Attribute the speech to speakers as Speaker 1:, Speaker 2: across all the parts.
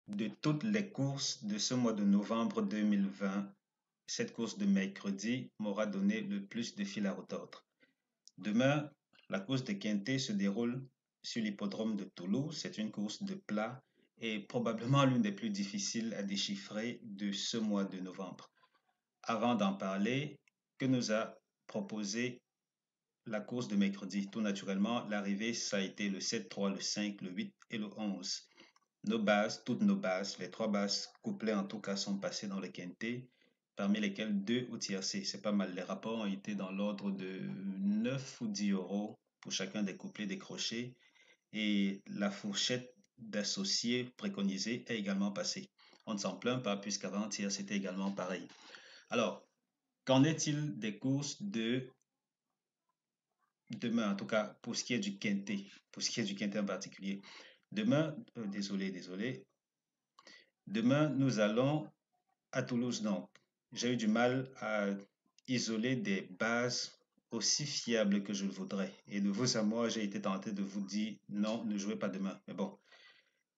Speaker 1: De toutes les courses de ce mois de novembre 2020, cette course de mercredi m'aura donné le plus de fil à retordre. Demain, la course de Quintet se déroule sur l'hippodrome de Toulouse. C'est une course de plat et probablement l'une des plus difficiles à déchiffrer de ce mois de novembre. Avant d'en parler, que nous a proposé la course de mercredi? Tout naturellement, l'arrivée, ça a été le 7, 3, le 5, le 8 et le 11. Nos bases, toutes nos bases, les trois bases couplées en tout cas sont passées dans le quintet, parmi lesquelles deux au tiercé. C'est pas mal. Les rapports ont été dans l'ordre de 9 ou 10 euros pour chacun des couplets décrochés et la fourchette d'associés préconisée est également passée. On ne s'en plaint pas puisqu'avant-hier c'était également pareil. Alors, qu'en est-il des courses de demain, en tout cas pour ce qui est du quintet, pour ce qui est du quintet en particulier? Demain, désolé, demain, nous allons à Toulouse. Donc, j'ai eu du mal à isoler des bases aussi fiables que je le voudrais. Et de vous à moi, j'ai été tenté de vous dire non, ne jouez pas demain. Mais bon,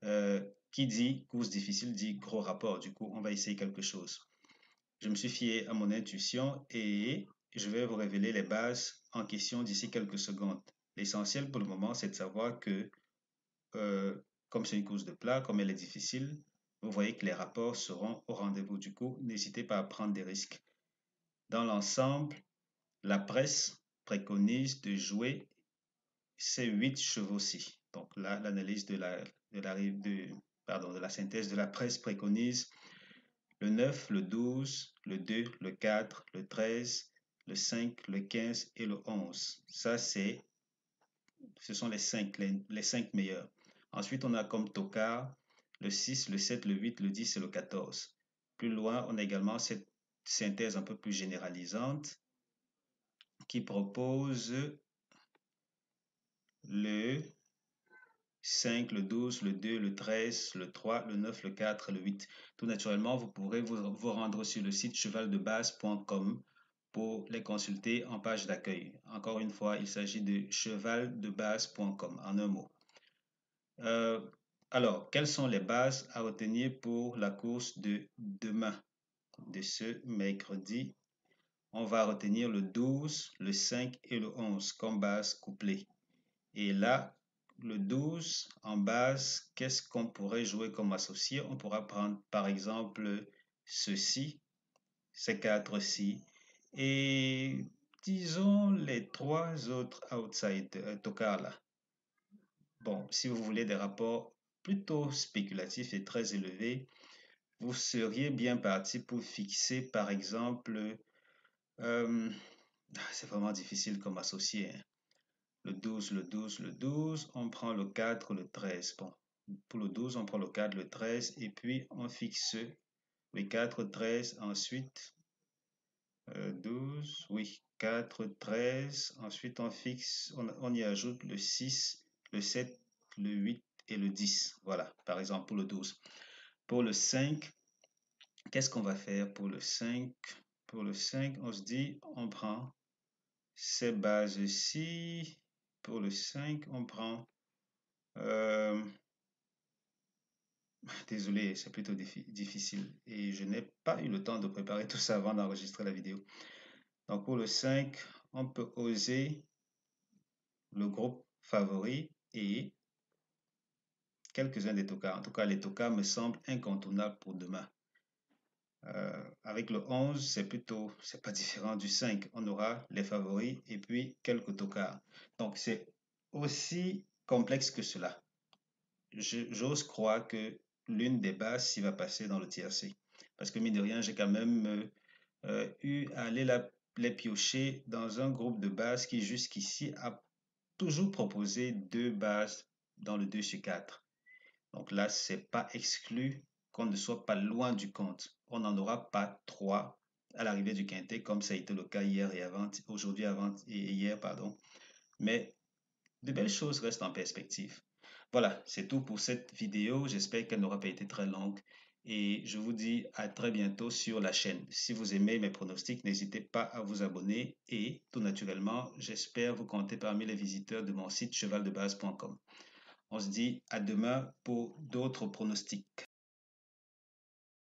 Speaker 1: euh, qui dit course difficile dit gros rapport. Du coup, on va essayer quelque chose. Je me suis fié à mon intuition et je vais vous révéler les bases en question d'ici quelques secondes. L'essentiel pour le moment, c'est de savoir que euh, comme c'est une course de plat, comme elle est difficile, vous voyez que les rapports seront au rendez-vous. Du coup, n'hésitez pas à prendre des risques. Dans l'ensemble, la presse préconise de jouer ces 8 chevaux-ci. Donc là, l'analyse de la synthèse de la presse préconise le 9, le 12, le 2, le 4, le 13, le 5, le 15 et le 11. Ça, ce sont les 5 meilleurs. Ensuite, on a comme tocard le 6, le 7, le 8, le 10 et le 14. Plus loin, on a également cette synthèse un peu plus généralisante qui propose le 5, le 12, le 2, le 13, le 3, le 9, le 4 et le 8. Tout naturellement, vous pourrez vous rendre sur le site chevaldebase.com pour les consulter en page d'accueil. Encore une fois, il s'agit de chevaldebase.com en un mot. Euh, alors, quelles sont les bases à retenir pour la course de demain, de ce mercredi? On va retenir le 12, le 5 et le 11 comme base couplée. Et là, le 12 en base, qu'est-ce qu'on pourrait jouer comme associé? On pourra prendre par exemple ceci, ces quatre-ci, et disons les trois autres outside tocards là. Bon, si vous voulez des rapports plutôt spéculatifs et très élevés, vous seriez bien parti pour fixer, par exemple, euh, c'est vraiment difficile comme associé, hein. Le 12, le 12, le 12, on prend le 4, le 13. Bon, pour le 12, on prend le 4, le 13, et puis on fixe le 4, 13, ensuite 12, oui, 4, 13, ensuite on fixe, on y ajoute le 6, le 7, le 8 et le 10. Voilà, par exemple pour le 12. Pour le 5, qu'est-ce qu'on va faire pour le 5? Pour le 5, on se dit, on prend ces bases-ci. Pour le 5, on prend... euh, désolé, c'est plutôt difficile et je n'ai pas eu le temps de préparer tout ça avant d'enregistrer la vidéo. Donc pour le 5, on peut oser le groupe favori et quelques-uns des tocards. En tout cas, les tocards me semblent incontournables pour demain. Avec le 11, c'est pas différent du 5. On aura les favoris et puis quelques tocards. Donc c'est aussi complexe que cela. J'ose croire que l'une des bases s'y va passer dans le tiercé. Parce que mine de rien, j'ai quand même eu à aller les piocher dans un groupe de bases qui jusqu'ici a toujours proposé deux bases dans le 2 sur 4. Donc là, c'est pas exclu qu'on ne soit pas loin du compte. On n'en aura pas trois à l'arrivée du quintet, comme ça a été le cas hier et avant, aujourd'hui avant et hier, pardon. Mais de belles choses restent en perspective. Voilà, c'est tout pour cette vidéo. J'espère qu'elle n'aura pas été très longue. Et je vous dis à très bientôt sur la chaîne. Si vous aimez mes pronostics, n'hésitez pas à vous abonner. Et tout naturellement, j'espère vous compter parmi les visiteurs de mon site chevaldebase.com. On se dit à demain pour d'autres pronostics.